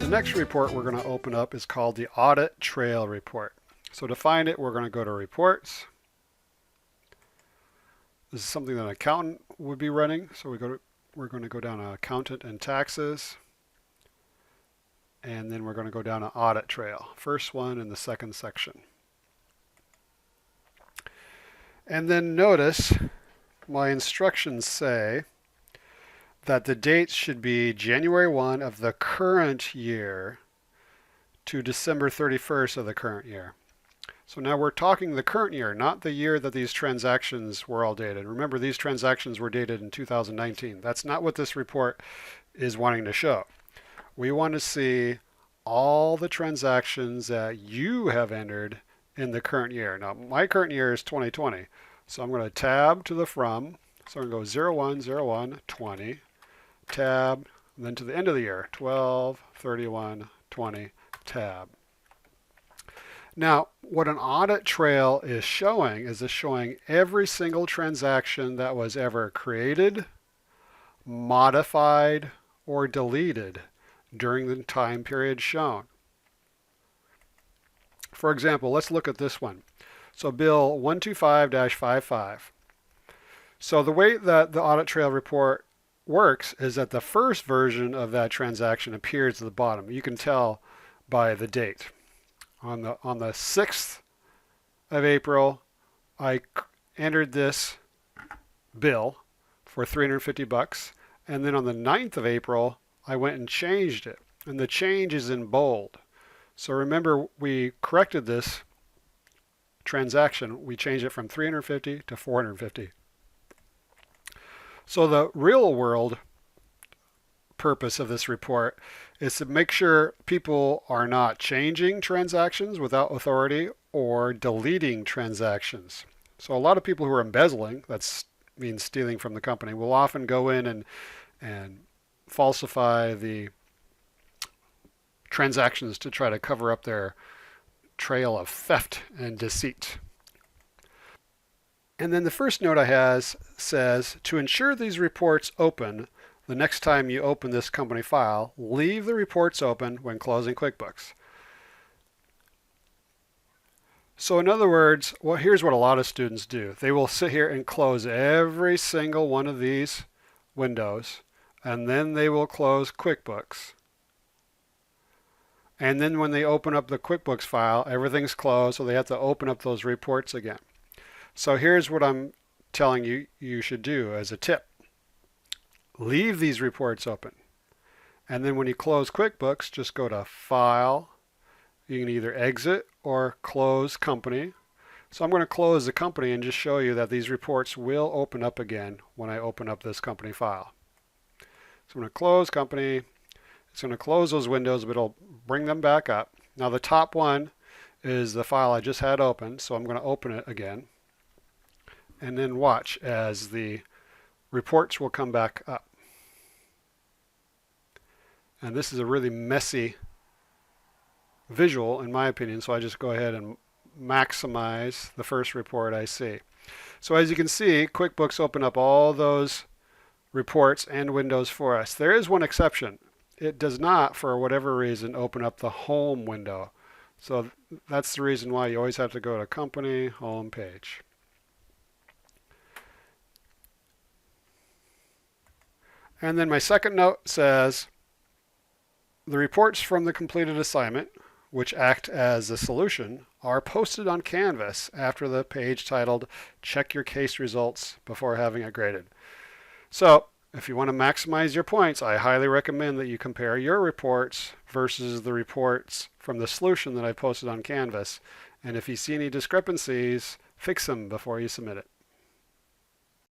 The next report we're going to open up is called the Audit Trail Report. So to find it, we're going to go to Reports. This is something that an accountant would be running. So we're going to go down to Accountant and Taxes. And then we're going to go down to Audit Trail. First one in the second section. And then notice my instructions say that the dates should be January 1 of the current year to December 31st of the current year. So now we're talking the current year, not the year that these transactions were all dated. Remember, these transactions were dated in 2019. That's not what this report is wanting to show. We want to see all the transactions that you have entered in the current year. Now, my current year is 2020. So I'm going to tab to the from. So I'm going to go 01, 01, 20, tab, and then to the end of the year, 12, 31, 20, tab. Now, what an audit trail is showing is it's showing every single transaction that was ever created, modified, or deleted during the time period shown. For example, let's look at this one. So bill 125-55. So the way that the audit trail report works is that the first version of that transaction appears at the bottom. You can tell by the date. On the 6th of April, I entered this bill for $350, and then on the 9th of April, I went and changed it, and the change is in bold. So remember, we corrected this transaction. We changed it from 350 to 450. So the real world purpose of this report is to make sure people are not changing transactions without authority or deleting transactions. So a lot of people who are embezzling, that means stealing from the company, will often go in and falsify the transactions to try to cover up their trail of theft and deceit. And then the first note I have says, to ensure these reports open the next time you open this company file, leave the reports open when closing QuickBooks. So in other words, well, here's what a lot of students do. They will sit here and close every single one of these windows, and then they will close QuickBooks. And then when they open up the QuickBooks file, everything's closed, so they have to open up those reports again. So here's what I'm telling you you should do as a tip. Leave these reports open. And then when you close QuickBooks, just go to File. You can either exit or close company. So I'm going to close the company and just show you that these reports will open up again when I open up this company file. So I'm going to close company. It's going to close those windows, but it'll bring them back up. Now the top one is the file I just had open, so I'm going to open it again. And then watch as the reports will come back up. And this is a really messy visual in my opinion, so I just go ahead and maximize the first report I see. So as you can see, QuickBooks opened up all those reports and windows for us. There is one exception. It does not, for whatever reason, open up the home window. So that's the reason why you always have to go to Company, Home Page. And then my second note says, the reports from the completed assignment, which act as the solution, are posted on Canvas after the page titled Check Your Case Results before having it graded. So if you want to maximize your points, I highly recommend that you compare your reports versus the reports from the solution that I posted on Canvas. And if you see any discrepancies, fix them before you submit it.